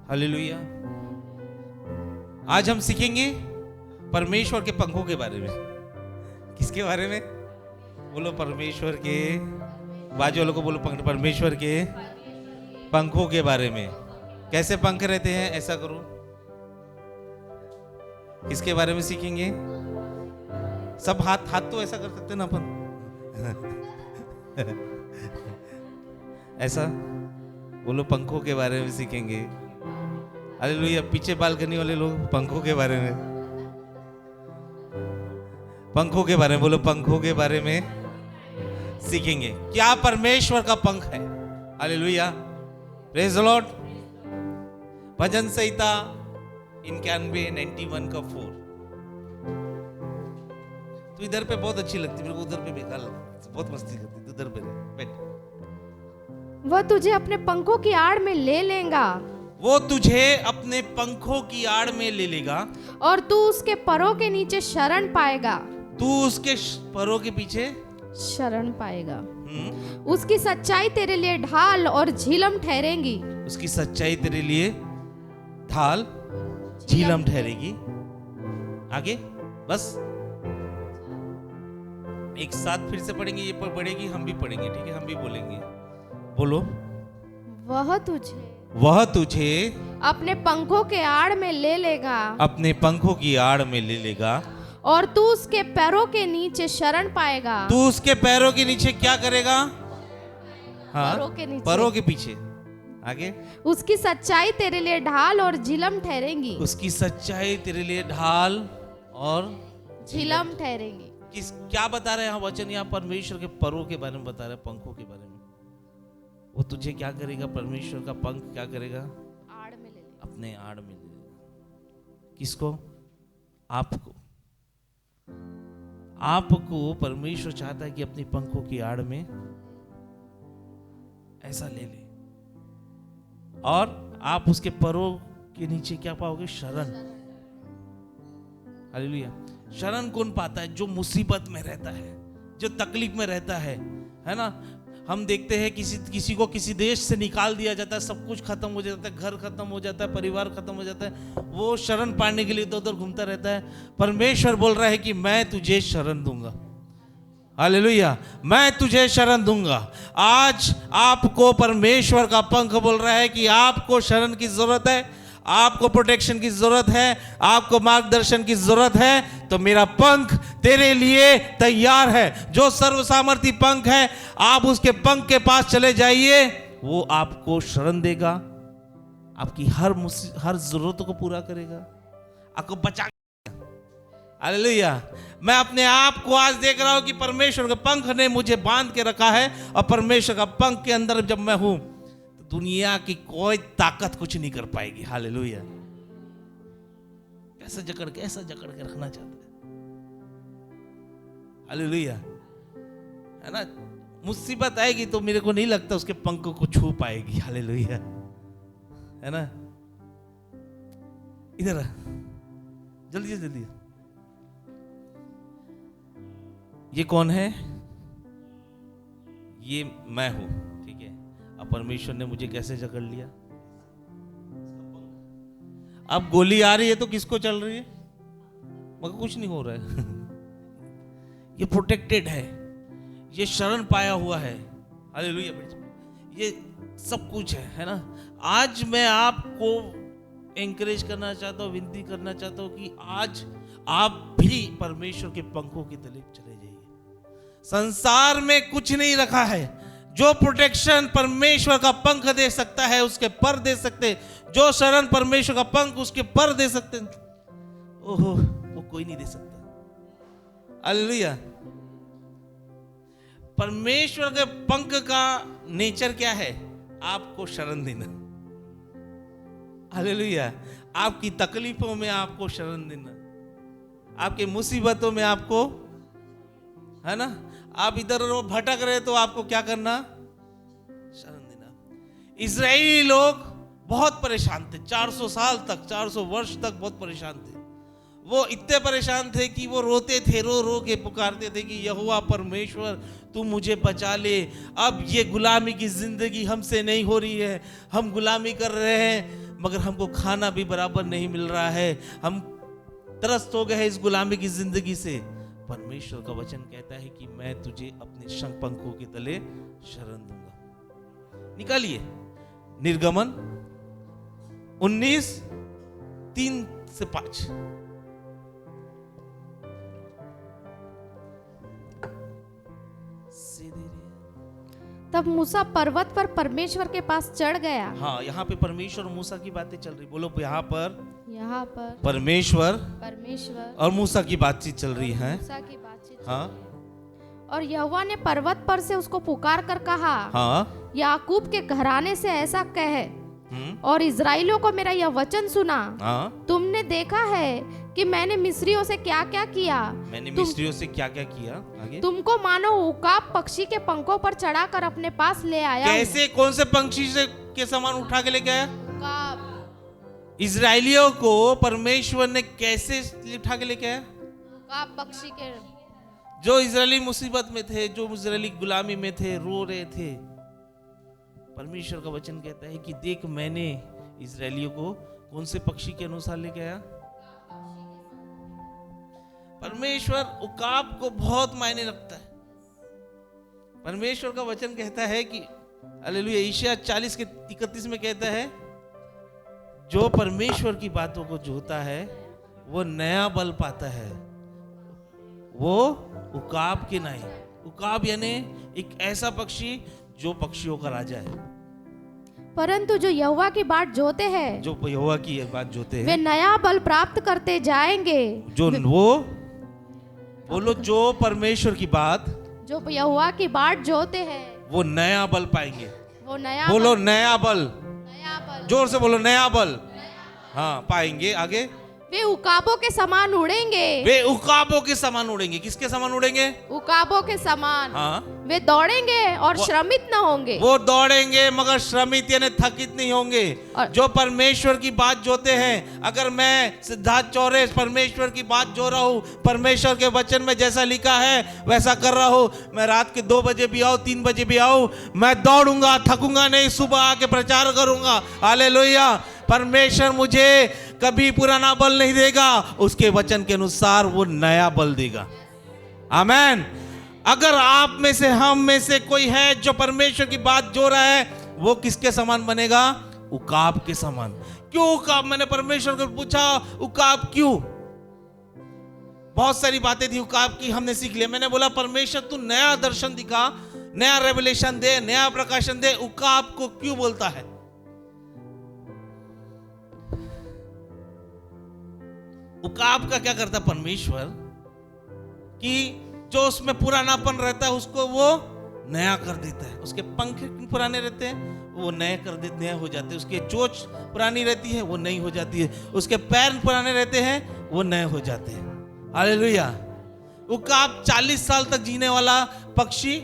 Hallelujah. आज हम सीखेंगे परमेश्वर के पंखों के बारे में। किसके बारे में? बोलो परमेश्वर के, बाजू वालों को बोलो परमेश्वर के पंखों के बारे में। कैसे पंख रहते हैं, ऐसा करो। किसके बारे में सीखेंगे? सब हाथ तो ऐसा कर सकते ना अपन ऐसा बोलो, पंखों के बारे में सीखेंगे। हालेलुया। पीछे बालकनी वाले लोग पंखों के बारे में, पंखों के बारे में बोलो, पंखों के बारे में सीखेंगे। क्या परमेश्वर का पंख है। Hallelujah, praise the Lord. भजन संहिता 91 का 4। तो इधर पे बहुत अच्छी लगती, मेरे को उधर पे बेकार लगती, बहुत मस्ती करती। तो उधर पे बैठ। वह तुझे अपने पंखों की आड़ में ले लेगा, वो तुझे अपने पंखों की आड़ में ले लेगा, और तू उसके परों के नीचे शरण पाएगा। तू उसके परों के पीछे शरण पाएगा। उसकी सच्चाई तेरे लिए ढाल और झिलम ठहरेगी। उसकी सच्चाई तेरे लिए ढाल झिलम ठहरेगी। आगे बस एक साथ फिर से पढ़ेंगे, ये पढ़ेगी, हम भी पढ़ेंगे, ठीक है? हम भी बोलेंगे। बोलो, वह तुझे अपने पंखों के आड़ में ले लेगा, अपने पंखों की आड़ में ले लेगा, और तू उसके पैरों के नीचे शरण पाएगा। तू उसके पैरों के नीचे क्या करेगा? हाँ, पैरों के नीचे, पैरों के पीछे। आगे, उसकी सच्चाई तेरे लिए ढाल और झिलम ठहरेगी। उसकी सच्चाई तेरे लिए ढाल और झिलम ठहरेगी। क्या बता रहे हैं यहाँ वचन? यहाँ परमेश्वर के परों के बारे में बता रहे हैं, पंखों के बारे में। वो तुझे क्या करेगा? परमेश्वर का पंख क्या करेगा? आड़ में ले लेगा, अपने आड़ में ले लेगा। किसको? आपको। आपको परमेश्वर चाहता है कि अपनी पंखों की आड़ में ऐसा ले ले, और आप उसके परों के नीचे क्या पाओगे? शरण। हालेलुया। शरण कौन पाता है? जो मुसीबत में रहता है, जो तकलीफ में रहता है ना। हम देखते हैं किसी को किसी देश से निकाल दिया जाता है, सब कुछ खत्म हो जाता है, घर खत्म हो जाता है, परिवार खत्म हो जाता है, वो शरण पाने के लिए इधर उधर घूमता रहता है। परमेश्वर बोल रहा है कि मैं तुझे शरण दूंगा। हालेलुया, मैं तुझे शरण दूंगा। आज आपको परमेश्वर का पंख बोल रहा है कि आपको शरण की जरूरत है, आपको प्रोटेक्शन की जरूरत है, आपको मार्गदर्शन की जरूरत है, तो मेरा पंख तेरे लिए तैयार है। जो सर्वसामर्थी पंख है, आप उसके पंख के पास चले जाइए, वो आपको शरण देगा, आपकी हर जरूरतों को पूरा करेगा, आपको बचा। हालेलुया। मैं अपने आप को आज देख रहा हूं कि परमेश्वर के पंख ने मुझे बांध के रखा है, और परमेश्वर का पंख के अंदर जब मैं हूं, दुनिया की कोई ताकत कुछ नहीं कर पाएगी। हालेलुया। ऐसा जकड़ के रखना चाहता है। हालेलुया, है ना। मुसीबत आएगी तो मेरे को नहीं लगता उसके पंखों को छू पाएगी। हालेलुया, है ना। इधर जल्दी जल्दी। ये कौन है? ये मैं हूं, ठीक है। अब परमेश्वर ने मुझे कैसे जकड़ लिया? अब गोली आ रही है तो किसको चल रही है? मगर कुछ नहीं हो रहा है ये प्रोटेक्टेड है, ये शरण पाया हुआ है। हालेलुया, ये सब कुछ है ना। आज मैं आपको एंकरेज करना चाहता हूँ, विनती करना चाहता हूँ कि आज आप भी परमेश्वर के पंखों के तले चले जाइए। संसार में कुछ नहीं रखा है। जो प्रोटेक्शन परमेश्वर का पंख दे सकता है, उसके पर दे सकते। जो शरण परमेश्वर का पंख उसके पर दे सकते, ओहो, वो कोई नहीं दे सकता। हालेलुया। परमेश्वर के पंख का नेचर क्या है? आपको शरण देना। हालेलुया। आपकी तकलीफों में आपको शरण देना, आपके मुसीबतों में आपको, है ना, आप इधर भटक रहे तो आपको क्या करना? शरण देना। इजरायली लोग बहुत परेशान थे, 400 साल तक, 400 वर्ष तक बहुत परेशान थे। वो इतने परेशान थे कि वो रोते थे, रो रो के पुकारते थे कि यहोवा परमेश्वर तू मुझे बचा ले, अब ये गुलामी की जिंदगी हमसे नहीं हो रही है, हम गुलामी कर रहे हैं मगर हमको खाना भी बराबर नहीं मिल रहा है, हम त्रस्त हो गए हैं इस गुलामी की जिंदगी से। परमेश्वर का वचन कहता है कि मैं तुझे अपने शंख पंखों के तले शरण दूंगा। निकालिए निर्गमन 19:3-5। तब मूसा पर्वत पर परमेश्वर के पास चढ़ गया। हाँ, यहाँ पे परमेश्वर और मूसा की बातें चल रही। बोलो, यहाँ पर परमेश्वर और मूसा की बातचीत चल रही है। मूसा की बातचीत। हाँ। और यहोवा ने पर्वत पर से उसको पुकार कर कहा, हाँ, याकूब के घराने से ऐसा कह और इजराइलियों को मेरा यह वचन सुना। हाँ। तुमने देखा है कि मैंने मिस्रियों से क्या क्या किया। मैंने मिस्रियों से क्या क्या किया। आगे। तुमको मानो उकाब पक्षी के पंखों पर चढ़ाकर अपने पास ले आया। कैसे? कौन से पक्षी से के समान उठा के लेके आया? उकाब। इजराइलियों को परमेश्वर ने कैसे उठा के लेके आया? उकाब पक्षी के। जो इजरायली मुसीबत में थे, जो इजरायली गुलामी में थे, रो रहे थे, परमेश्वर का वचन कहता है कि देख मैंने इजरायलियों को कौन से पक्षी के अनुसार लेके आया। परमेश्वर उकाब को बहुत मायने रखता है। परमेश्वर का वचन कहता है कि हालेलुया, यशायाह 40:31 में कहता है जो परमेश्वर की बातों को जोता है वो नया बल पाता है, वो उकाब के नहीं। उकाब यानी एक ऐसा पक्षी जो पक्षियों का राजा है। परंतु जो यहोवा की बात जोते हैं, जो यहोवा की बात जोते हैं, वे नया बल प्राप्त करते जाएंगे। जो वो बोलो, जो परमेश्वर की बात, जो यहोवा की बात जोते हैं, वो नया बल पाएंगे। वो नया बोलो बल, नया बल, नया बल। जोर से बोलो नया बल। हाँ, पाएंगे। आगे। वे उकाबों के समान उड़ेंगे। वे उकाबों के समान उड़ेंगे। किसके समान उड़ेंगे? उकाबों के समान। हाँ। वे दौड़ेंगे और श्रमित न होंगे। वो दौड़ेंगे मगर श्रमित यानी थकित नहीं होंगे। जो परमेश्वर की बात जोते हैं, अगर मैं सिद्धार्थ चौरे परमेश्वर की बात जो रहा हूँ, परमेश्वर के वचन में जैसा लिखा है वैसा कर रहा हूँ, मैं रात के 2 बजे भी आऊँ, 3 बजे भी आऊँ, मैं दौड़ूंगा, थकूंगा नहीं, सुबह आके प्रचार करूंगा। हालेलुया। परमेश्वर मुझे कभी पुराना बल नहीं देगा, उसके वचन के अनुसार वो नया बल देगा। आमेन। अगर आप में से, हम में से कोई है जो परमेश्वर की बात जो रहा है, वो किसके समान बनेगा? उकाब के समान। क्यों उकाब? मैंने परमेश्वर को पूछा उकाब क्यों? बहुत सारी बातें थी उकाब की, हमने सीख लिया। मैंने बोला परमेश्वर तू नया दर्शन दिखा, नया रेवलेशन दे, नया प्रकाशन दे। उकाब को क्यों बोलता है? उकाब का क्या करता परमेश्वर कि जो उसमें पुरानापन रहता है उसको वो नया कर देता है। उसके पंख पुराने रहते हैं, वो नए कर देते, नए हो जाते हैं। उसकी चोंच पुरानी रहती है, वो नई हो जाती है। उसके पैर पुराने रहते हैं, वो नए हो जाते हैं। हालेलुया। उकाब 40 साल तक जीने वाला पक्षी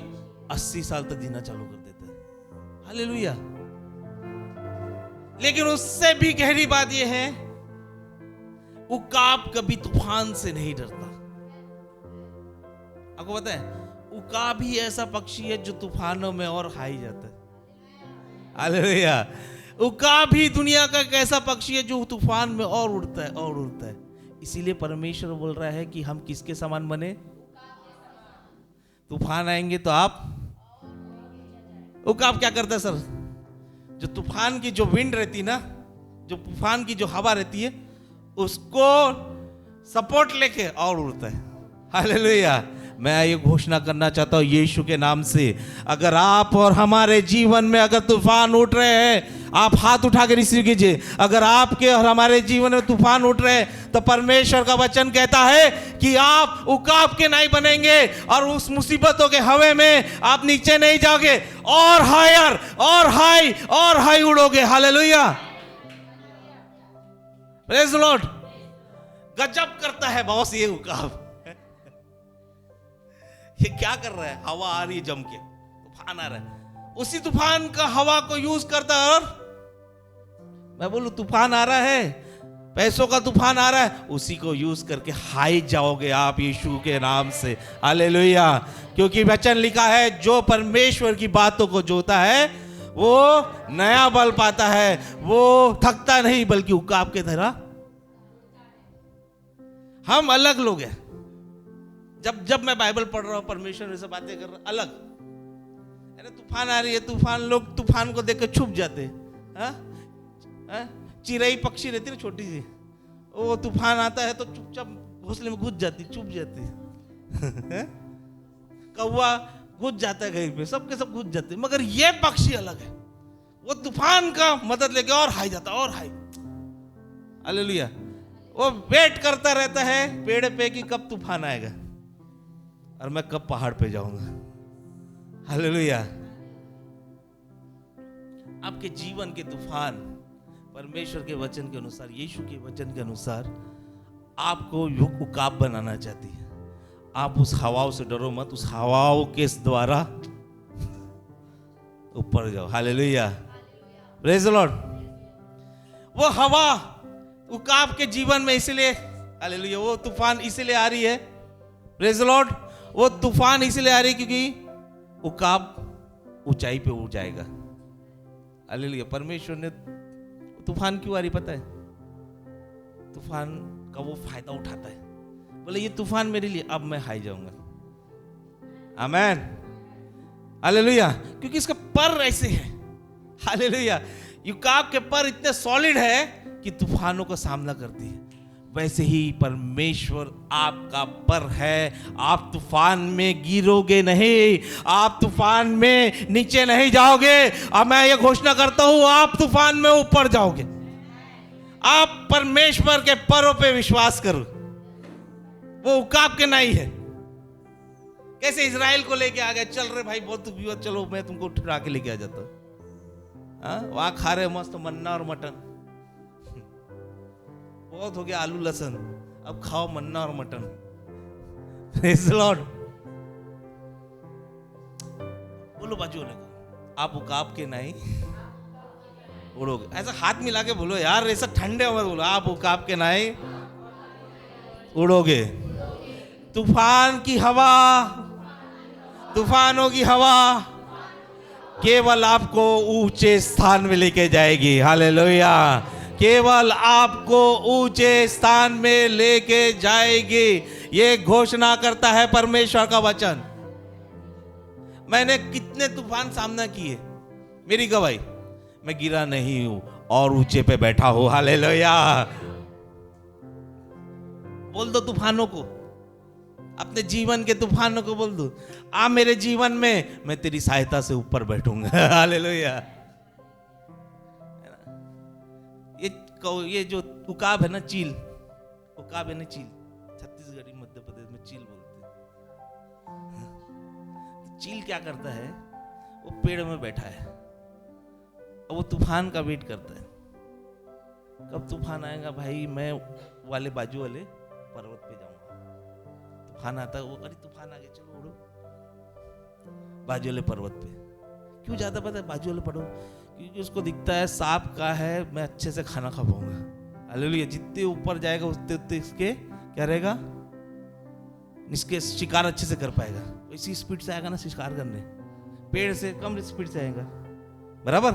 80 साल तक जीना चालू कर देता है। हालेलुया। लेकिन उससे भी गहरी बात यह है, उकाब कभी तूफान से नहीं डरता। आपको पता है, उकाब ही ऐसा पक्षी है जो तूफानों में और हाई जाता है। हालेलुया। उकाब ही दुनिया का एक ऐसा पक्षी है जो तूफान में और उड़ता है और उड़ता है। इसीलिए परमेश्वर बोल रहा है कि हम किसके समान बने? तूफान आएंगे तो आप। उकाब क्या करता है सर? जो तूफान की जो विंड रहती है ना, जो तूफान की जो हवा रहती है, उसको सपोर्ट लेके और उड़ता है। हालेलुया। मैं ये घोषणा करना चाहता हूं यीशु के नाम से, अगर आप और हमारे जीवन में अगर तूफान उठ रहे हैं, आप हाथ उठा के रिसीव कीजिए। अगर आपके और हमारे जीवन में तूफान उठ रहे हैं तो परमेश्वर का वचन कहता है कि आप उकाब के नहीं बनेंगे और उस मुसीबतों के हवे में आप नीचे नहीं जाओगे, और हायर और हाई उड़ोगे। हालेलुया। Praise the Lord. गजब करता है बॉस ये उकाब। ये क्या कर रहा है? हवा आ रही है जम के, तूफान आ रहा है, उसी तूफान का हवा को यूज करता है। और मैं बोलूं तूफान आ रहा है, पैसों का तूफान आ रहा है, उसी को यूज करके हाई जाओगे आप यीशु के नाम से। हालेलुया। क्योंकि वचन लिखा है, जो परमेश्वर की बातों को जोता है वो नया बल पाता है, वो थकता नहीं बल्कि उकाब के तरह। हम अलग लोग हैं। जब मैं बाइबल पढ़ रहा हूं, परमेश्वर से बातें कर रहा, अलग है ना। तूफान आ रही है, तूफान, लोग तूफान को देख कर छुप जाते हैं। चिड़ई पक्षी रहती है ना छोटी सी, वो तूफान आता है तो चुपचाप घोंसले में घुस जाती, छुप जाती। कौवा घुस जाता है कहीं पे, सबके सब घुस जाते, मगर ये पक्षी अलग है। वो तूफान का मदद लेके और हाई जाता, और हाई। हालेलुया। वो वेट करता रहता है पेड़ पे कि कब तूफान आएगा और मैं कब पहाड़ पे जाऊंगा। हालेलुया। आपके जीवन के तूफान परमेश्वर के वचन के अनुसार, यीशु के वचन के अनुसार आपको उकाब बनाना चाहती है। आप उस हवाओं से डरो मत, उस हवाओं के द्वारा ऊपर जाओ। Hallelujah, praise the Lord. वो हवा उकाब के जीवन में इसलिए, हालेलुया, वो तूफान इसलिए आ रही है, प्रेज द लॉर्ड, वो तूफान इसलिए आ रही है क्योंकि उकाब ऊंचाई पे उड़ जाएगा। हालेलुया। परमेश्वर ने तूफान क्यों आ रही पता है? तूफान का वो फायदा उठाता है, बोले ये तूफान मेरे लिए, अब मैं हाई जाऊंगा। आमेन, हालेलुया। क्योंकि इसका पर ऐसे है, हालेलुया, उकाब के पर इतने सॉलिड है कि तूफानों का सामना करती है। वैसे ही परमेश्वर आपका पर है। आप तूफान में गिरोगे नहीं, आप तूफान में नीचे नहीं जाओगे। अब मैं ये घोषणा करता हूं, आप तूफान में ऊपर जाओगे। आप परमेश्वर के परों पे विश्वास करो, वो उकाब के नहीं है। कैसे इजराइल को लेके आ गए, चल रहे भाई बहुत दुखी हुआ, चलो मैं तुमको उठा के लेके आ जाता हूं। वहां खा रहे मस्त मन्ना और मटन, बहुत हो गया आलू लहसुन, अब खाओ मन्ना और मटन। Praise the Lord. बोलो बाजू वाले को, आप उकाब के नहीं उड़ोगे। ऐसा हाथ मिला के बोलो यार, ऐसा ठंडे मत बोलो, आप उकाब के नहीं उड़ोगे। तूफान की हवा, तूफानों की हवा केवल आपको ऊंचे स्थान में लेके जाएगी। हालेलुया। केवल आपको ऊंचे स्थान में लेके जाएगी। ये घोषणा करता है परमेश्वर का वचन। मैंने कितने तूफान सामना किए, मेरी गवाही, मैं गिरा नहीं हूं और ऊंचे पे बैठा हूं। हालेलुया। बोल दो तूफानों को, अपने जीवन के तूफानों को बोल दो, आ मेरे जीवन में मैं तेरी सहायता से ऊपर बैठूंगा। हालेलुया। ये जो उकाब है ना, चील, उकाब है ना चील, छत्तीसगढ़ी मध्य प्रदेश में चील बोलते हैं। तो चील क्या करता है, वो पेड़ में बैठा है और वो तूफान का वेट करता है, कब तूफान आएगा भाई, मैं वाले बाजू वाले पर्वत पे जाऊंगा। तूफान आता है, वो अरे तूफान आ गया, चलो उड़ो बाजू वाले पर्वत पे। क्यों ज्यादा पता है बाजू वाले पर्वत? क्योंकि उसको दिखता है सांप का है, मैं अच्छे से खाना खा पाऊंगा। हालेलुया। जितने ऊपर जाएगा उतने उतने इसके क्या रहेगा, इसके शिकार अच्छे से कर पाएगा। इसी स्पीड से आएगा ना शिकार करने, पेड़ से कम स्पीड से आएगा, बराबर।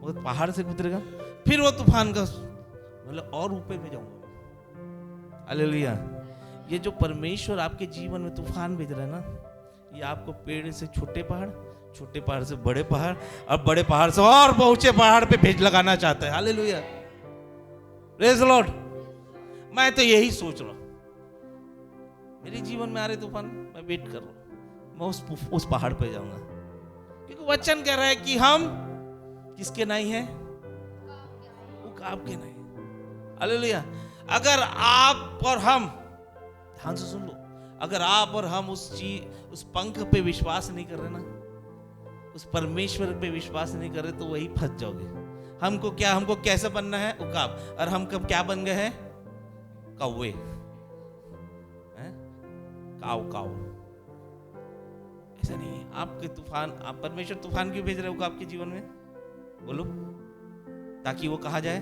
वो पहाड़ से गुजरेगा, फिर वो तूफान का मतलब और ऊपर में जाऊंगा। हालेलुया। ये जो परमेश्वर आपके जीवन में तूफान भेज रहा है ना, ये आपको पेड़ से छोटे पहाड़, छोटे पहाड़ से बड़े पहाड़ और बड़े पहाड़ से और ऊंचे पहाड़ पे भेज लगाना चाहता है। Hallelujah, praise the Lord. मैं तो यही सोच रहा हूं, मेरे जीवन में आ रहे तूफान, मैं वेट कर रहा हूं, मैं उस पहाड़ पे जाऊंगा। क्योंकि वचन कह रहा है कि हम किसके नहीं है, उकाब के नहीं। हालेलुया। अगर आप और हम, ध्यान से सुन लो, अगर आप और हम उस पंख पे विश्वास नहीं कर रहे ना, उस परमेश्वर पे विश्वास नहीं कर रहे, तो वही फंस जाओगे। हमको कैसे बनना है, उकाब, और हम कब क्या बन गए हैं, कौवे, काव। ऐसा नहीं है। आपके तूफान, आप परमेश्वर तूफान क्यों भेज रहे हो आपके जीवन में, बोलो, ताकि वो कहा जाए,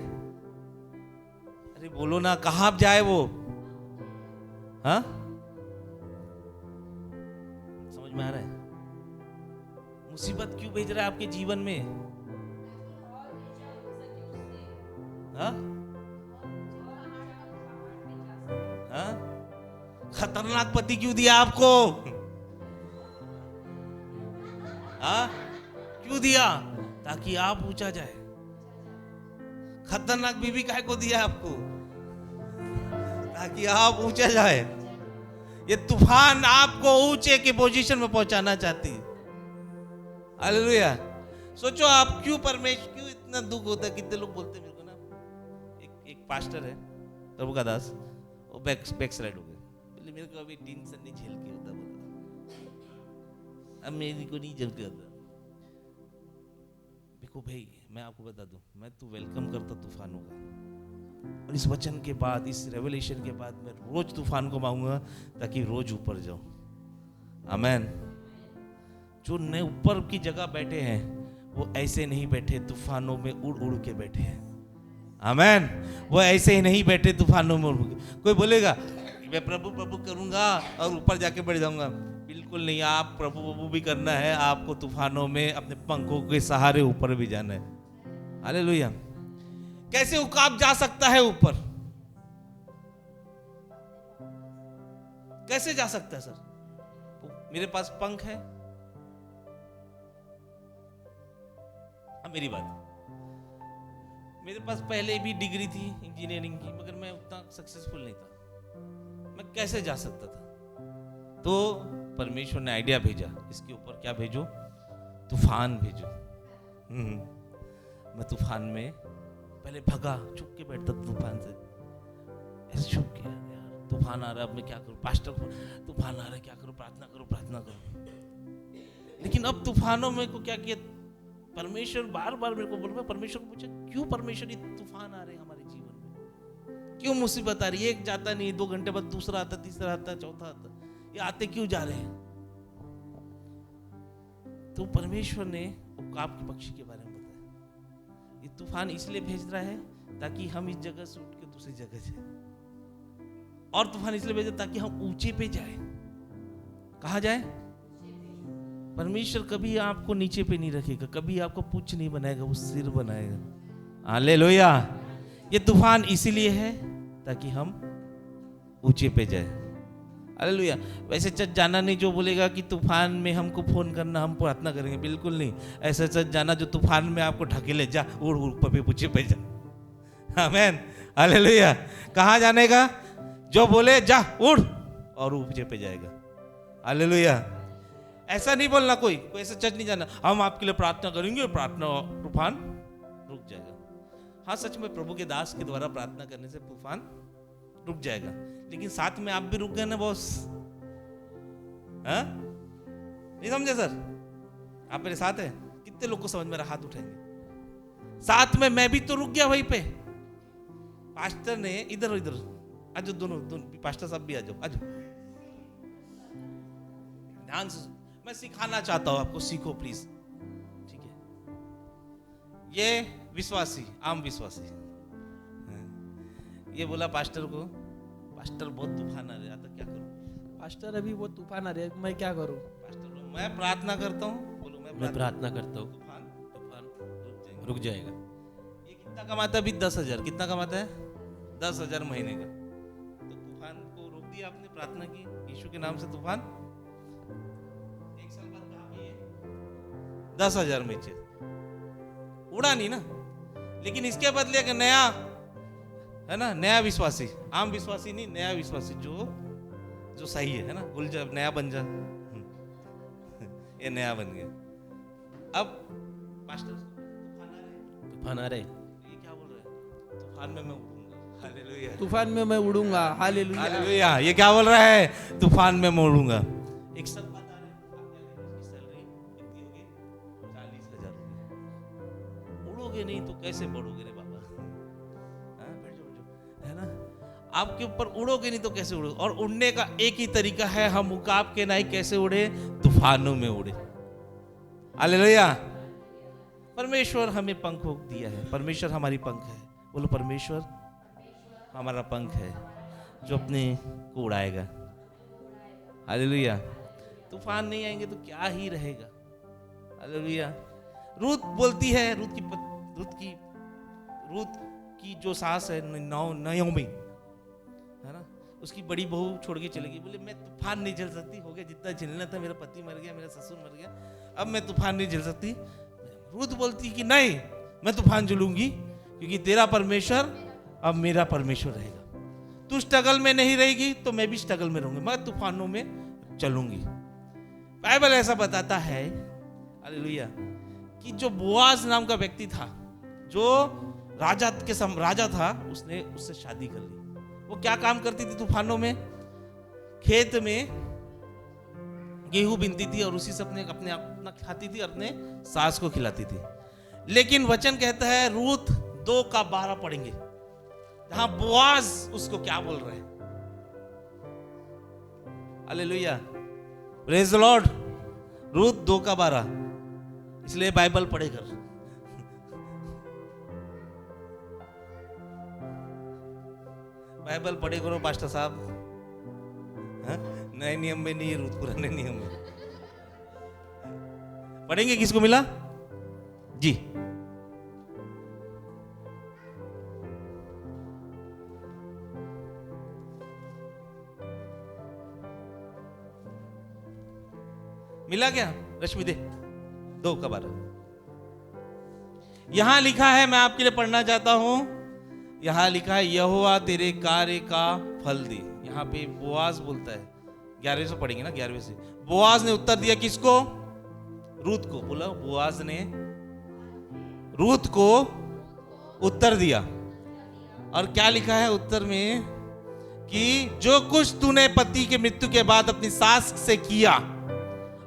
अरे बोलो ना, कहाँ जाए वो? हाँ, समझ में आ रहा है? मुसीबत क्यों भेज रहा है आपके जीवन में? हाँ? हाँ? खतरनाक पति क्यों दिया आपको? हाँ? क्यों दिया? ताकि आप ऊंचा जाए। खतरनाक बीवी काहे को दिया आपको? ताकि आप ऊंचा जाए। ये तूफान आपको ऊंचे के पोजीशन में पहुंचाना चाहती है। हालेलुया। सोचो आप क्यों क्यों इतना दुख होता है। कितने लोग बोलते हैं मेरे को ना, एक पास्टर है प्रभु का दास, वो बैक साइड हो गए। बोले मेरे को अभी टेंशन नहीं झेल के होता, बोला अब मेरे को नहीं झेल के होता। देखो भाई, मैं आपको बता दूं, मैं तो वेलकम करता तूफानों का, और इस वचन के बाद, इस रेवलेशन के बाद मैं रोज तूफान को मांगूंगा ताकि रोज ऊपर जाऊं। आमेन। जो नए ऊपर की जगह बैठे हैं वो ऐसे नहीं बैठे, तूफानों में उड़ उड़ के बैठे हैं। आमेन। वो ऐसे ही नहीं बैठे तूफानों में उड़ के। कोई बोलेगा मैं प्रभु प्रभु करूंगा और ऊपर जाके बैठ जाऊंगा, बिल्कुल नहीं। आप प्रभु प्रभु भी करना है, आपको तूफानों में अपने पंखों के सहारे ऊपर भी जाना है। हालेलुया। कैसे उकाब जा सकता है ऊपर? कैसे जा सकता है सर? मेरे पास पंख है। अब मेरी बात, मेरे पास पहले भी डिग्री थी इंजीनियरिंग की, मगर मैं उतना सक्सेसफुल नहीं था। मैं कैसे जा सकता था? तो परमेश्वर ने आइडिया भेजा, इसके ऊपर क्या भेजो? तूफान भेजो। मैं तूफान में पहले भगा, छुप के बैठता था तूफान से, ऐसे छुप के, यार तूफान आ रहा है, अब मैं क्या करूं? पास्टर तूफान आ रहा है, क्या करूं? प्रार्थना करो, प्रार्थना करो। लेकिन अब तूफानों में को क्या किया, परमेश्वर बार बार मेरे को बोल रहा है। परमेश्वर को पूछा, क्यों परमेश्वर ये तूफान आ रहे हैं हमारे जीवन में? क्यों मुसीबत आ रही है? एक जाता नहीं, 2 घंटे बाद दूसरा आता, तीसरा आता, चौथा आता, ये आते क्यों जा रहे हैं? तो परमेश्वर ने उकाब के पक्षी के बारे में बताया, ये तूफान इसलिए भेज रहा है ताकि हम इस जगह से उठ के दूसरी जगह जाए, और तूफान इसलिए भेजा ताकि हम ऊंचे पे जाए। कहाँ जाए? परमेश्वर कभी आपको नीचे पे नहीं रखेगा, कभी आपको पुच्छ नहीं बनाएगा, वो सिर बनाएगा। हालेलुया। ये तूफान इसीलिए है ताकि हम ऊंचे पे जाए। हालेलुया। वैसे चर्च जाना नहीं जो बोलेगा कि तूफान में हमको फोन करना, हम प्रार्थना करेंगे, बिल्कुल नहीं। ऐसा चर्च जाना जो तूफान में आपको ढकेले, जा उड़ उड़ पे ऊंचे पे जा। आमेन। हालेलुया। कहाँ जाने का? जो बोले जा उड़ और ऊंचे पे जाएगा। हालेलुया। ऐसा नहीं बोलना, कोई ऐसा चर्च नहीं जाना, हम आपके लिए प्रार्थना करेंगे, प्रार्थना तूफान रुक जाएगा। हाँ, सच में प्रभु के दास के द्वारा प्रार्थना करने से तूफान रुक जाएगा, लेकिन साथ में आप भी रुक गए ना बॉस। हाँ, नहीं समझे सर? आप मेरे साथ हैं? कितने लोग को समझ में रहा? हाथ उठाएंगे। साथ में मैं भी तो रुक गया वहीं पे। पास्टर ने इधर इधर आज दोनों पास्टर साहब भी आ जाओ, आ जाओ। ध्यान से मैं सिखाना चाहता हूं आपको, सीखो प्लीज, ठीक है? ये विश्वासी, आम विश्वासी, ये बोला पास्टर को, पास्टर बहुत तूफान आ रहा है, क्या करूं? पास्टर अभी बहुत तूफान आ रहा है, मैं क्या करूं? पास्टर बोलो, मैं प्रार्थना करता हूं। बोलो मैं प्रार्थना करता हूं, तूफान रुक जाएगा। ये कितना कमाता है अभी? 10,000। कितना कमाता है? 10,000 महीने का। तो तूफान को रोक दिया आपने, प्रार्थना की यीशु के नाम से, तूफान 1 साल बाद कहाँ पे? 10,000 में उड़ा नहीं ना। लेकिन इसके बदले एक नया है ना, नया विश्वासी, आम विश्वासी नहीं, नया विश्वासी जो सही है ना, गुलजा नया बन जा। ये नया बन गया। अब पास्टर तूफान आ रहे, ये क्या बोल रहा है? तूफान में मैं उड़ूंगा। हालेलुया। तूफान में मैं उड़ूंगा। हालेलुया। हालेलुया। ये क्या बोल रहा है? तूफान में मैं उड़ूंगा। एक साल बाद आ रहे हैं, सैलरी कितनी होगी? 40,000। उड़ोगे नहीं तो कैसे बढ़ोगे रे बाबा? बैठ जाओ, है ना? आपके ऊपर उड़ोगे नहीं तो कैसे उड़ोगे? और उड़ने का एक ही तरीका है, हम उकाब के नहीं कैसे उड़े? तूफानों में उड़े। हालेलुया। परमेश्वर हमें पंखों दिया है, परमेश्वर हमारी पंख है। बोलो परमेश्वर हमारा पंख है जो अपने को उड़ाएगा। हालेलुया। तूफान नहीं आएंगे तो क्या ही रहेगा। हालेलुया। रूत बोलती है, रूत की जो सास है नयोमी, है ना, उसकी बड़ी बहू छोड़ के चली गई। बोले मैं तूफान नहीं झेल सकती, हो गया जितना झेलना था, मेरा पति मर गया, मेरा ससुर मर गया, अब मैं तूफान नहीं झेल सकती। रूत बोलती कि नहीं, मैं तूफान झेलूंगी, क्योंकि तेरा परमेश्वर अब मेरा परमेश्वर रहेगा। तू स्ट्रगल में नहीं रहेगी तो मैं भी स्ट्रगल में रहूंगी, मैं तूफानों में चलूंगी। बाइबल ऐसा बताता है, हालेलुया, कि जो बोआज नाम का व्यक्ति था, जो राजा था, उसने उससे शादी कर ली। वो क्या काम करती थी तूफानों में? खेत में गेहूं बीनती थी और उसी से अपना खाती थी और अपने सास को खिलाती थी। लेकिन वचन कहता है रूत 2:12 पढ़ेंगे, जहां बोआज उसको क्या बोल रहे हैं। Hallelujah, praise the Lord. Ruth 2:12, इसलिए बाइबल पढ़े कर। बाइबल पढ़े करो पास्टर साहब। नए नियम में नहीं, रूत पुराने नियम में पढ़ेंगे। किसको मिला जी? मिला क्या? रश्मि दे। 2:12 यहां लिखा है, मैं आपके लिए पढ़ना चाहता हूं। यहां लिखा है यहोवा तेरे कार्य का फल दे। यहां पे बोआज बोलता है, 11वें से पढ़ेंगे ना, 11वें से। बोआज ने उत्तर दिया किसको? रूत को। बोला बोआज ने रूत को उत्तर दिया। और क्या लिखा है उत्तर में? कि जो कुछ तूने पति के मृत्यु के बाद अपनी सास से किया,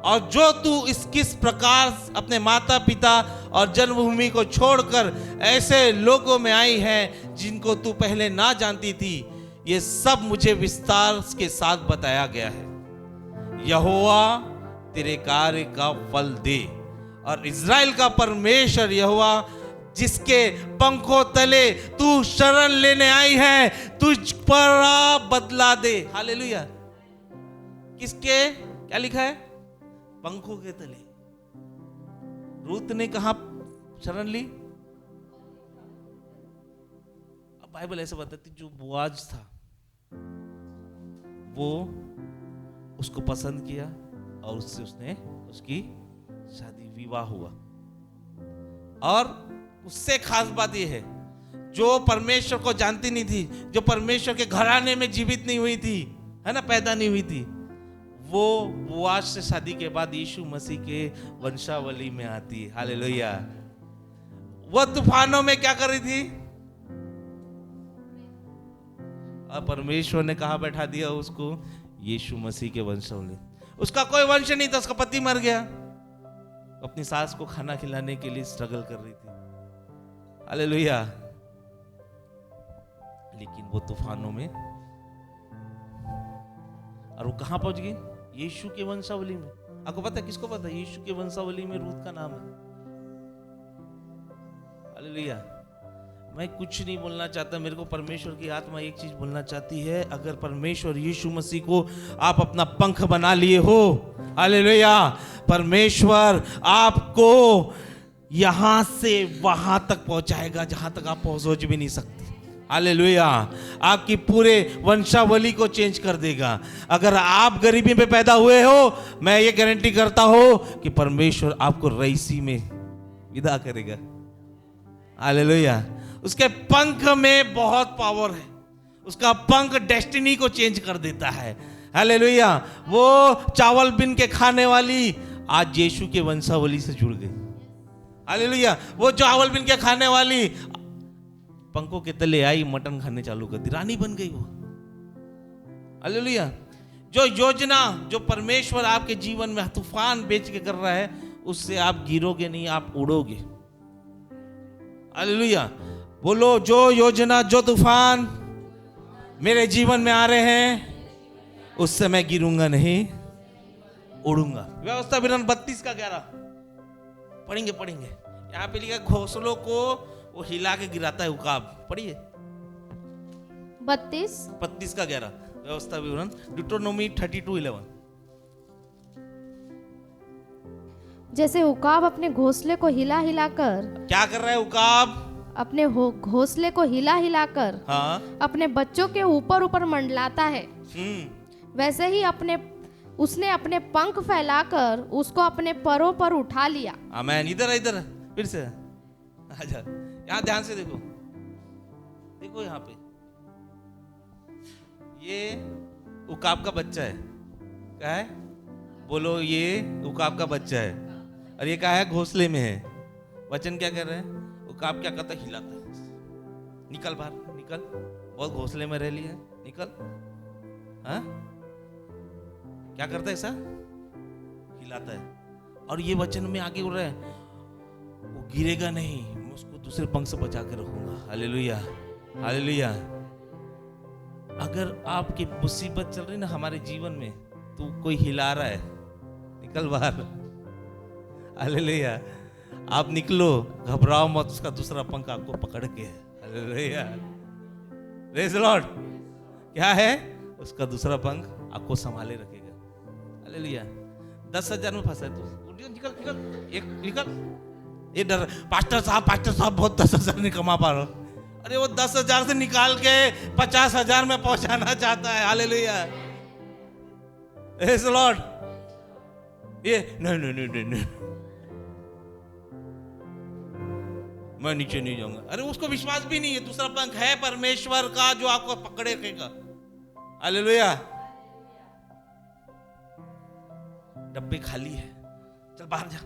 और जो तू किस प्रकार अपने माता पिता और जन्मभूमि को छोड़कर ऐसे लोगों में आई है जिनको तू पहले ना जानती थी, ये सब मुझे विस्तार के साथ बताया गया है। यहोवा तेरे कार्य का फल दे, और इज़राइल का परमेश्वर यहोवा जिसके पंखों तले तू शरण लेने आई है, तुझ पर बदला दे। हालेलुया। किसके? क्या लिखा है? पंखों के तले। रूत ने कहां शरण ली? अब बाइबल ऐसे बताती, जो बोआज था वो उसको पसंद किया और उसने उसकी शादी विवाह हुआ। और उससे खास बात यह है, जो परमेश्वर को जानती नहीं थी, जो परमेश्वर के घराने में जीवित नहीं हुई थी, है ना, पैदा नहीं हुई थी, वो बोआज से शादी के बाद यीशु मसीह के वंशावली में आती है। हालेलुया। वो तूफानों में क्या कर रही थी? और परमेश्वर ने कहा बैठा दिया उसको? यीशु मसीह के वंशावली। उसका कोई वंश नहीं था, उसका पति मर गया, अपनी सास को खाना खिलाने के लिए स्ट्रगल कर रही थी। हालेलुया। लेकिन वो तूफानों में, और वो कहां पहुंच गई? यीशु के वंशावली में। आपको पता है? किसको पता है? यीशु के वंशावली में रूत का नाम है। हालेलुया। मैं कुछ नहीं बोलना चाहता, मेरे को परमेश्वर की आत्मा एक चीज बोलना चाहती है। अगर परमेश्वर यीशु मसीह को आप अपना पंख बना लिए हो, हालेलुया, परमेश्वर आपको यहां से वहां तक पहुंचाएगा जहां तक आप पहुंच भी नहीं सकते। हालेलुया। आपकी पूरे वंशावली को चेंज कर देगा। अगर आप गरीबी में पैदा हुए हो, मैं ये गारंटी करता हूं कि परमेश्वर आपको रईसी में विदा करेगा। हालेलुया। उसके पंख में बहुत पावर है। उसका पंख डेस्टिनी को चेंज कर देता है। हालेलुया। वो चावल बिन के खाने वाली आज यीशु के वंशावली से जुड़ गई। हालेलुया। वो चावल बिन के खाने वाली पंखों के तले आई, मटन खाने चालू कर दी, रानी बन गई वो। हालेलुया। जो योजना जो परमेश्वर आपके जीवन में तूफान बेच के कर रहा है, उससे आप गिरोगे नहीं, आप उड़ोगे। हालेलुया। बोलो, जो योजना जो तूफान मेरे जीवन में आ रहे हैं, उससे मैं गिरूंगा नहीं, उड़ूंगा। व्यवस्था विवरण 32:11 पढ़ेंगे। यहाँ पे लिखा, घोंसलों को वो हिला के गिराता है उकाब। पढ़िए। 32 32 का 11 व्यवस्था विवरण ड्यूटरोनोमी 32:11। जैसे उकाब अपने घोंसले को हिला हिलाकर क्या कर रहा है उकाब? अपने घोंसले को हिला हिलाकर हाँ। अपने बच्चों के ऊपर ऊपर मंडलाता है, वैसे ही उसने अपने पंख फैलाकर उसको अपने परों पर उठा लिया। आमेन। इधर इधर फिर से आजा, यहाँ ध्यान से देखो, देखो यहाँ पे ये उकाब का बच्चा है। क्या है? बोलो, ये उकाब का बच्चा है और ये क्या है? घोंसले में है। वचन क्या कर रहे हैं? उकाब क्या करता है? हिलाता है। निकल बाहर, निकल, बहुत घोंसले में रह लिया, निकल। हाँ, क्या करता है? ऐसा हिलाता है। और ये वचन में आगे बोल रहा है, वो गिरेगा नहीं, मैं उसको दूसरे पंख से बचा के रखूंगा। Hallelujah, hallelujah. अगर आपकी मुसीबत चल रही ना हमारे जीवन में, तो कोई हिला रहा है, निकल बाहर। हालेलुया। आप निकलो, घबराओ मत, उसका दूसरा पंख आपको पकड़ के। Hallelujah, praise the Lord. क्या है? उसका दूसरा पंख आपको संभाले रखेगा। हालेलुया। 10,000 में फंसा है तू, निकल निकल, एक निकल। ये डर, पास्टर साहब बहुत 10,000 नहीं कमा पा रहा। अरे वो 10,000 से निकाल के 50,000 में पहुंचाना चाहता है। Hallelujah, praise the Lord. ये नहीं, मैं नीचे नहीं जाऊंगा। अरे उसको विश्वास भी नहीं है, दूसरा पंख है परमेश्वर का जो आपको पकड़े रखेगा। हालेलुया। डब्बे खाली है, चल बाहर जा,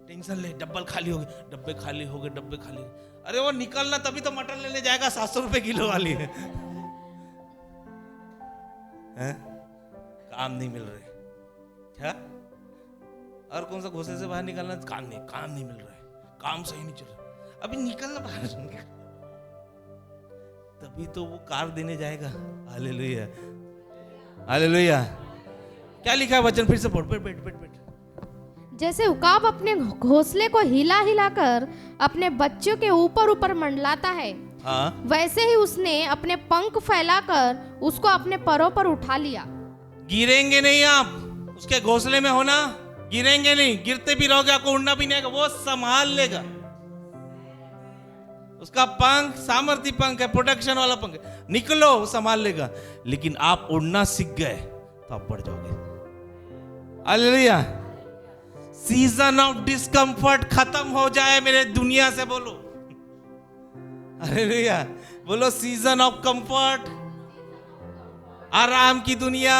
टेंशन ले, डब्बल खाली हो गए, डब्बे खाली हो गए, डब्बे खाली। अरे वो निकलना तभी तो मटन लेने जाएगा, 700 रुपए किलो वाली है। काम नहीं मिल रहे क्या? और कौन सा घोंसले से बाहर निकलना? काम नहीं मिल रहा है, काम सही नहीं चल रहा, अभी निकलना बाहर। तभी तो वो कार देने जाएगा। Hallelujah, hallelujah. क्या लिखा है वचन? फिर से पढ़, बैठ। जैसे उकाब अपने घोंसले को हिला हिलाकर अपने बच्चों के ऊपर ऊपर मंडलाता है, हाँ, वैसे ही उसने अपने पंख फैलाकर उसको अपने परों पर उठा लिया। गिरेंगे नहीं आप, उसके घोंसले में होना, गिरेंगे नहीं। गिरते भी रहोगे, आपको उड़ना भी नहीं आएगा, वो संभाल लेगा। उसका पंख सामर्थ्य पंख है, प्रोटेक्शन वाला पंख है। निकलो, वो संभाल लेगा। लेकिन आप उड़ना सीख गए तो आप पड़ जाओगे। हालेलुया। सीजन ऑफ डिस्कंफर्ट खत्म हो जाए मेरे दुनिया से, बोलो हालेलुया। बोलो सीजन ऑफ कंफर्ट, आराम की दुनिया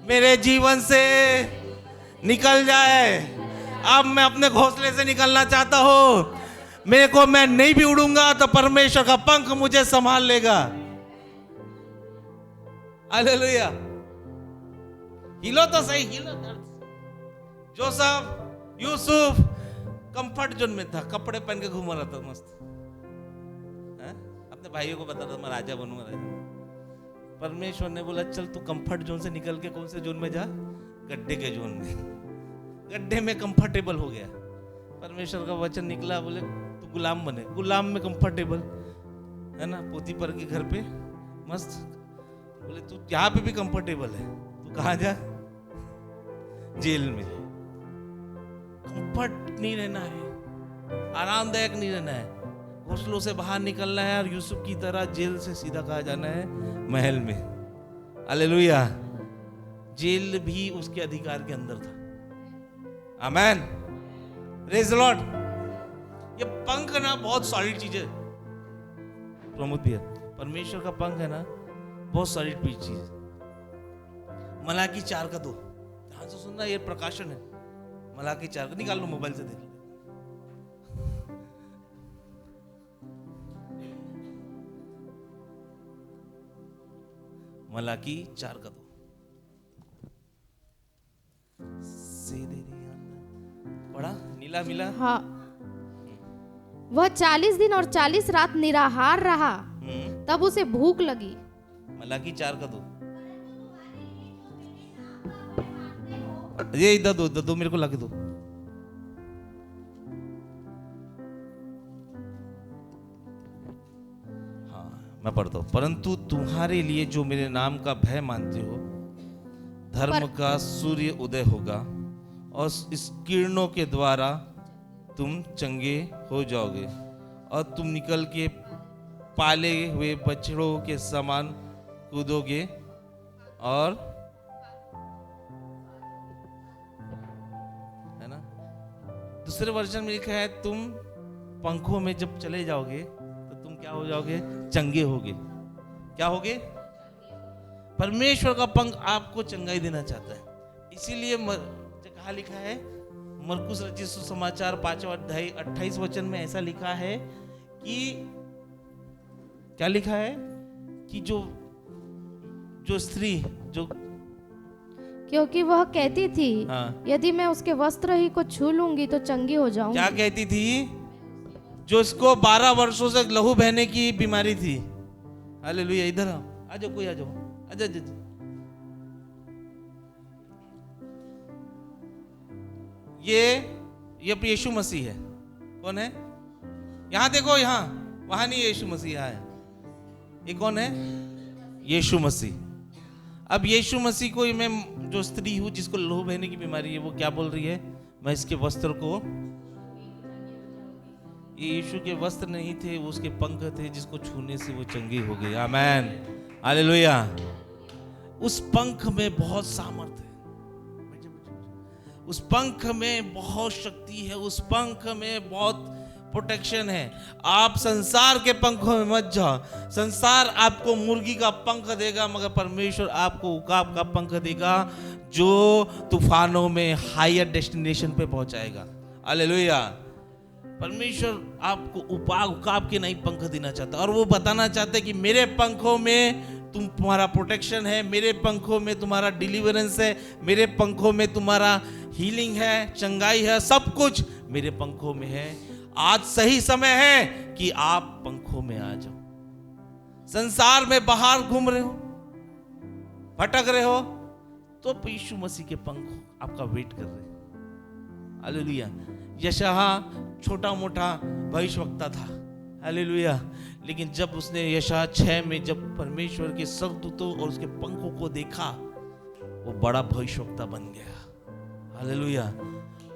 मेरे जीवन से निकल जाए। अब मैं अपने घोंसले से निकलना चाहता हूं। मैं नहीं भी उड़ूंगा तो परमेश्वर का पंख मुझे संभाल लेगा। हालेलुया। हिलो तो सही, हिलो। जोसेफ, यूसुफ कंफर्ट जोन में था, कपड़े पहन के घूम रहा था मस्त। अपने भाइयों को बता था मैं राजा बनूंगा, राजा। परमेश्वर ने बोला चल तू कंफर्ट जोन से निकल के कौन से जोन में जा? गड्ढे के जोन में। गड्ढे में कंफर्टेबल हो गया। परमेश्वर का वचन निकला, बोले तू गुलाम बने। गुलाम में कंफर्टेबल है ना, पोतीपर के घर पे मस्त। बोले तू यहाँ पे भी कंफर्टेबल है, तू कहाँ जा? जेल में। कंफर्ट नहीं रहना है, आरामदायक नहीं रहना है, घोंसलों से बाहर निकलना है। और यूसुफ की तरह जेल से सीधा कहा जाना है महल में। हालेलुया। जेल भी उसके अधिकार के अंदर था। आमेन, प्रेज़ द लॉर्ड। ये पंख ना बहुत सॉलिड चीज है प्रमोद भैया। परमेश्वर का पंख है ना बहुत सॉलिड चीज। मलाकी 4:2 ध्यान से सुनना, ये प्रकाशन है। मलाकी 4 निकाल लो, मोबाइल से देख लो। मलाकी 4:2 पढ़ा? नीला मिला। हाँ, वह 40 दिन और 40 रात निराहार रहा, तब उसे भूख लगी। मलाकी 4:2। ये इधर दो मेरे को लाके दो। हाँ, मैं पढ़ता हूँ। परंतु तुम्हारे लिए जो मेरे नाम का भय मानते हो, धर्म का सूर्य उदय होगा और इस किरणों के द्वारा तुम चंगे हो जाओगे और तुम निकल के पाले हुए बछड़ों के समान कूदोगे और है ना। दूसरे वर्जन में लिखा है तुम पंखों में जब चले जाओगे तो तुम क्या हो जाओगे? चंगे होगे। क्या होगे? परमेश्वर का पंख आपको चंगाई देना चाहता है। इसीलिए कहा लिखा है मरकुस रचित सुसमाचार 5वां अध्याय 28 वचन में ऐसा लिखा है कि क्या लिखा है कि जो स्त्री जो क्योंकि वह कहती थी हाँ, यदि मैं उसके वस्त्र ही को छू लूंगी तो चंगी हो जाऊंगी। क्या कहती थी? जो इसको 12 वर्षों से लहू बहने की बीमारी थी। हालेलुया। इधर आओ, आ जाओ, कोई आ जाओ, आ जाओ। ये यीशु मसीह है। कौन है? यहां देखो, यहां, वहां नहीं, यीशु मसीह यहाँ है। ये कौन है? यीशु मसीह। अब यीशु मसीह को मैं जो स्त्री हूं जिसको लहू बहने की बीमारी है, वो क्या बोल रही है? मैं इसके वस्त्र को, ये यीशु के वस्त्र नहीं थे, वो उसके पंख थे जिसको छूने से वो चंगी हो गई। आमेन, हालेलुया। उस पंख में बहुत सामर्थ है, उस पंख में बहुत शक्ति है, उस पंख में बहुत प्रोटेक्शन है। आप संसार के पंखों में मत जाओ। संसार आपको मुर्गी का पंख देगा, मगर परमेश्वर आपको उकाब का पंख देगा जो तूफानों में हायर डेस्टिनेशन पे पहुंचाएगा। हालेलुया। परमेश्वर आपको उकाब के नहीं पंख देना चाहता, और वो बताना चाहता है कि मेरे पंखों में तुम्हारा प्रोटेक्शन है, मेरे पंखों में तुम्हारा डिलीवरेंस है, मेरे पंखों में तुम्हारा हीलिंग है, चंगाई है, सब कुछ मेरे पंखों में है। आज सही समय है कि आप पंखों में आ जाओ। संसार में बाहर घूम रहे हो, भटक रहे हो, तो यीशु मसीह के पंख आपका वेट कर रहे हैं। हालेलुया। यशायाह छोटा मोटा भविष्यवक्ता था। हालेलुया। लेकिन जब उसने यशायाह 6 में जब परमेश्वर के स्वर्गदूतों और उसके पंखों को देखा, वो बड़ा भविष्यवक्ता बन गया। हालेलुया।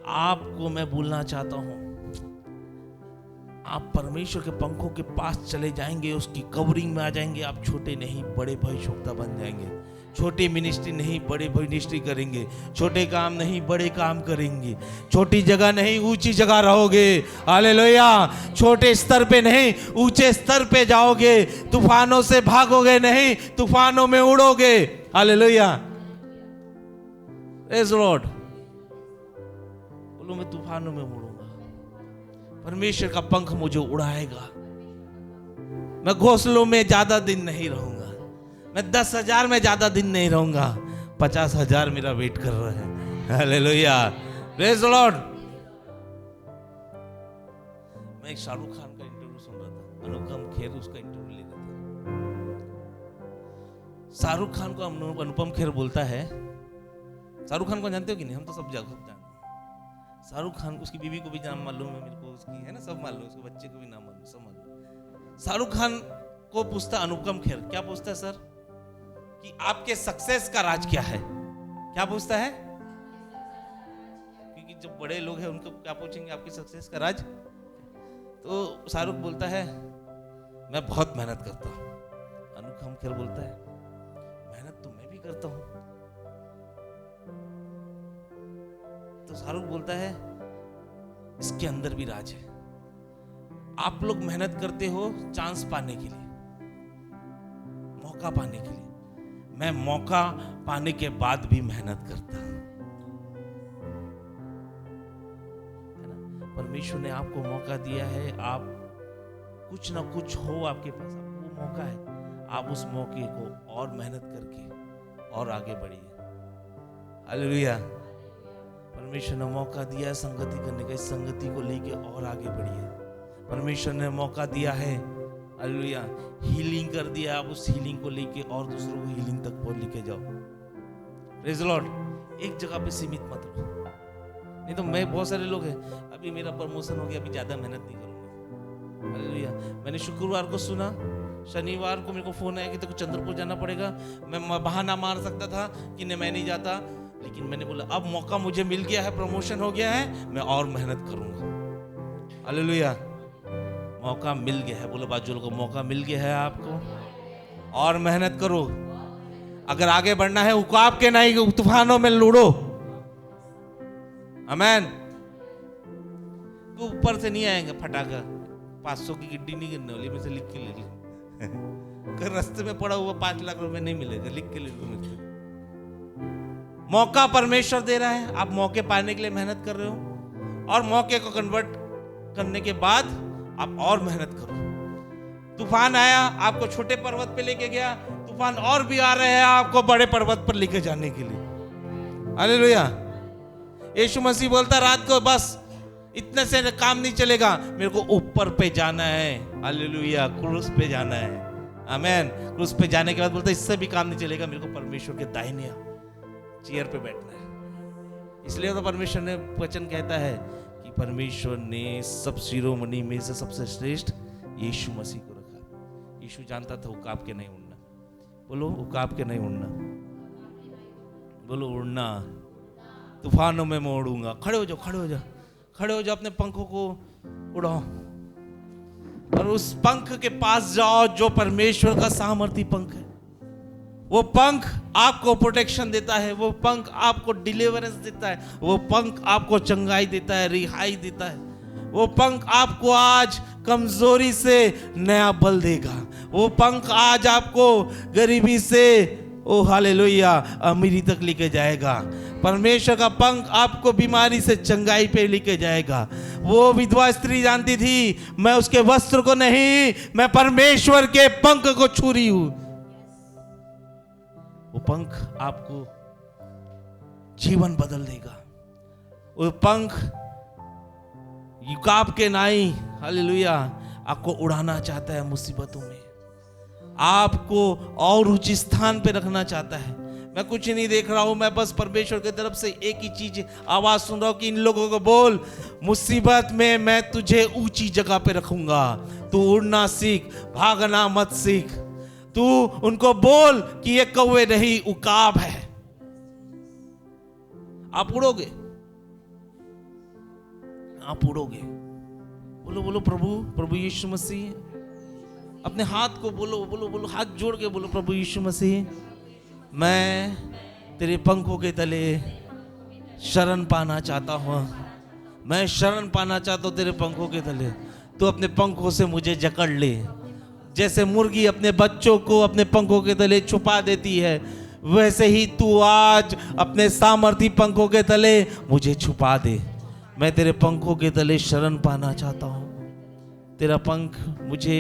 आपको मैं बोलना चाहता हूं, आप परमेश्वर के पंखों के पास चले जाएंगे, उसकी कवरिंग में आ जाएंगे, आप छोटे नहीं बड़े भविष्यवक्ता बन जाएंगे। छोटी मिनिस्ट्री नहीं बड़े मिनिस्ट्री करेंगे, छोटे काम नहीं बड़े काम करेंगे, छोटी जगह नहीं ऊंची जगह रहोगे। हालेलुया। छोटे स्तर पे नहीं ऊंचे स्तर पे जाओगे, तूफानों से भागोगे नहीं, तूफानों में उड़ोगे। हालेलुया। Praise the Lord. बोलो मैं तूफानों में उड़ूंगा, परमेश्वर का पंख मुझे उड़ाएगा। मैं घोंसलों में ज्यादा दिन नहीं रहूंगा, मैं 10,000 में ज्यादा दिन नहीं रहूंगा, 50,000 मेरा वेट कर रहा है। हालेलुया। Praise the Lord. मैं एक शाहरुख खान का इंटरव्यू सुन रहा था, अनुपम खेर उसका इंटरव्यू ले रहा था। शाहरुख खान को अनुपम खेर बोलता है, शाहरुख खान को जानते हो कि नहीं? हम तो सब जानते हैं। शाहरुख खान, उसकी बीवी को भी नाम मालूम है मेरे को, उसकी है ना, सब मालूम, उसके बच्चे को भी नाम मालूम, सब मालूम। शाहरुख खान को पूछता अनुपम खेर, क्या पूछता है सर? कि आपके सक्सेस का राज क्या है? क्या पूछता है? क्योंकि जब बड़े लोग हैं उनको क्या पूछेंगे आपकी सक्सेस का राज? तो शाहरुख बोलता है मैं बहुत मेहनत करता हूं। अनुपम खेर बोलता है मेहनत तो मैं भी करता हूं। तो शाहरुख बोलता है इसके अंदर भी राज है। आप लोग मेहनत करते हो चांस पाने के लिए, मौका पाने के लिए, मैं मौका पाने के बाद भी मेहनत करता हूं। परमेश्वर ने आपको मौका दिया है, आप कुछ ना कुछ हो आपके पास, वो मौका है, आप उस मौके को और मेहनत करके और आगे बढ़िए। हालेलुया। परमेश्वर ने मौका दिया है संगति करने का, इस संगति को लेके और आगे बढ़िए। परमेश्वर ने मौका दिया है, हालेलुया, हीलिंग कर दिया, आप उस हीलिंग को लेके और दूसरों को हीलिंग तक पहुंच लेके जाओ। Praise the Lord. एक जगह पे सीमित मत रहो, नहीं तो मैं बहुत सारे लोग हैं, अभी मेरा प्रमोशन हो गया, अभी ज्यादा मेहनत नहीं करूंगा। हालेलुया। मैंने शुक्रवार को सुना शनिवार को मेरे को फोन आया कि तेरे को चंद्रपुर जाना पड़ेगा। मैं बहाना मार सकता था कि नहीं मैं नहीं जाता, लेकिन मैंने बोला अब मौका मुझे मिल गया है, प्रमोशन हो गया है, मैं और मेहनत करूंगा। हालेलुया, मौका मिल गया है। बोलो बाजू को, मौका मिल गया है आपको, और मेहनत करो। अगर आगे बढ़ना है उकाब के नहीं तूफानों में लूड़ो। आमेन। तो ऊपर से नहीं आएगा फटाका, 500 की गिड्डी नहीं गिरने वाली, में से लिख के ले लो। अगर रास्ते में पड़ा हुआ 5 लाख रुपए नहीं मिलेगा, लिख के ले लो मुझसे। मौका परमेश्वर दे रहा है, आप मौके पाने के लिए मेहनत कर रहे हो, और मौके को कन्वर्ट करने के बाद आप और मेहनत करो। तूफान आया, आपको छोटे पर्वत पे लेके गया, तूफान और भी आ रहे हैं आपको बड़े पर्वत पर लेके जाने के लिए। हालेलुया। यीशु मसीह बोलता रात को बस इतने से काम नहीं चलेगा, मेरे को ऊपर पे जाना है। हालेलुया, क्रूस पे जाना है। आमेन। क्रूस पे जाने के बाद बोलता इससे भी काम नहीं चलेगा, मेरे को परमेश्वर के दाहिने चेयर पे बैठना है। इसलिए तो परमेश्वर ने वचन कहता है कि परमेश्वर ने सब शिरोमणि में से सबसे श्रेष्ठ यीशु मसीह को रखा। यीशु जानता था उकाब के नहीं उड़ना। बोलो उकाब के नहीं उड़ना। बोलो उड़ना। तूफानों में मैं उड़ूंगा। खड़े हो जाओ, खड़े हो जाओ, खड़े हो जाओ, अपने पंखों को उड़ाओ और उस पंख के पास जाओ जो परमेश्वर का सामर्थी पंख है। वो पंख आपको प्रोटेक्शन देता है, वो पंख आपको डिलीवरेंस देता है, वो पंख आपको चंगाई देता है, रिहाई देता है। वो पंख आपको आज कमजोरी से नया बल देगा। वो पंख आज आपको गरीबी से ओ हालेलुया अमीरी तक लेके जाएगा। परमेश्वर का पंख आपको बीमारी से चंगाई पे लेके जाएगा। वो विधवा स्त्री जानती थी मैं उसके वस्त्र को नहीं, मैं परमेश्वर के पंख को छू रही हूं। वो पंख आपको जीवन बदल देगा। वो पंख युकाब के नाई हालेलुया आपको उड़ाना चाहता है मुसीबतों में, आपको और ऊंचे स्थान पे रखना चाहता है। मैं कुछ नहीं देख रहा हूं, मैं बस परमेश्वर की तरफ से एक ही चीज आवाज सुन रहा हूं कि इन लोगों को बोल मुसीबत में मैं तुझे ऊंची जगह पे रखूंगा। तू उड़ना सीख, भागना मत सीख। तू उनको बोल कि ये कौवे नहीं उकाब है। आप उड़ोगे, आप उड़ोगे। बोलो बोलो प्रभु, प्रभु यीशु मसीह। अपने हाथ को बोलो बोलो बोलो, हाथ जोड़ के बोलो प्रभु यीशु मसीह मैं तेरे पंखों के तले शरण पाना चाहता हूँ। मैं शरण पाना चाहता हूँ तेरे पंखों के तले। तू अपने पंखों से मुझे जकड़ ले। जैसे मुर्गी अपने बच्चों को अपने पंखों के तले छुपा देती है, वैसे ही तू आज अपने सामर्थी पंखों के तले मुझे छुपा दे। मैं तेरे पंखों के तले शरण पाना चाहता हूँ। तेरा पंख मुझे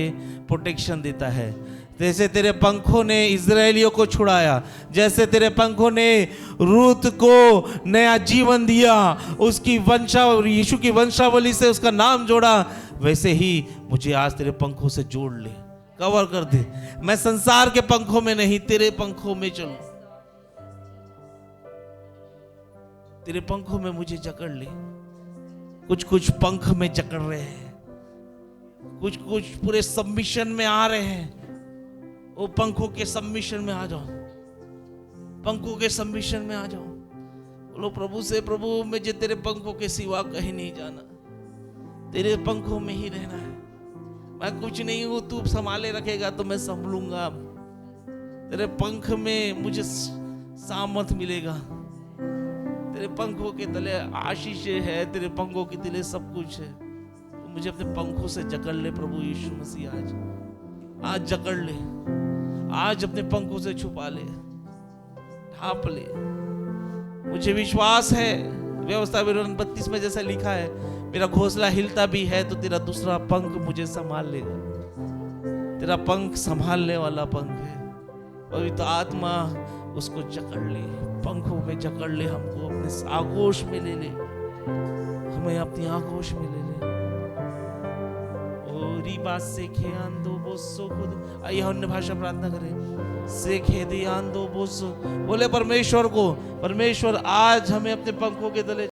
प्रोटेक्शन देता है। जैसे तेरे पंखों ने इजरायलियों को छुड़ाया, जैसे तेरे पंखों ने रूत को नया जीवन दिया, उसकी वंशावली यीशु की वंशावली से उसका नाम जोड़ा, वैसे ही मुझे आज तेरे पंखों से जोड़ ले, कवर कर दे। मैं संसार के पंखों में नहीं, तेरे पंखों में चलूं। तेरे पंखों में मुझे जकड़ ले। कुछ कुछ पंख में जकड़ रहे हैं, कुछ कुछ पूरे सबमिशन में आ रहे हैं। वो पंखों के सबमिशन में आ जाओ, पंखों के सबमिशन में आ जाओ। बोलो प्रभु से, प्रभु मुझे तेरे पंखों के सिवा कहीं नहीं जाना, तेरे पंखों में ही रहना है। मैं कुछ नहीं हूं, तू संभाले रखेगा तो मैं संभलूंगा। तेरे पंख में मुझे सामर्थ मिलेगा। तेरे पंखों के तले आशीष है, तेरे पंखों के तले सब कुछ है। तो मुझे अपने पंखों से जकड़ ले प्रभु यीशु मसीह। आज जकड़ ले, आज अपने पंखों से छुपा ले, ढांप ले। मुझे विश्वास है व्यवस्था विवरण 32 में जैसा लिखा है, मेरा घोंसला हिलता भी है तो तेरा दूसरा पंख मुझे संभाल लेगा। तेरा पंख संभालने वाला पंख है। पवित्र आत्मा उसको जकड़ ले, पंखों में जकड़ ले, हमको अपने आगोश में ले ले, हमें अपनी आगोश में ले ले। रीबा सेखे आंदो बोसो खुद। आइए अन्य भाषा प्रार्थना करें। सेखे दे आंदो बोसो। बोले परमेश्वर को, परमेश्वर आज हमें अपने पंखों के तले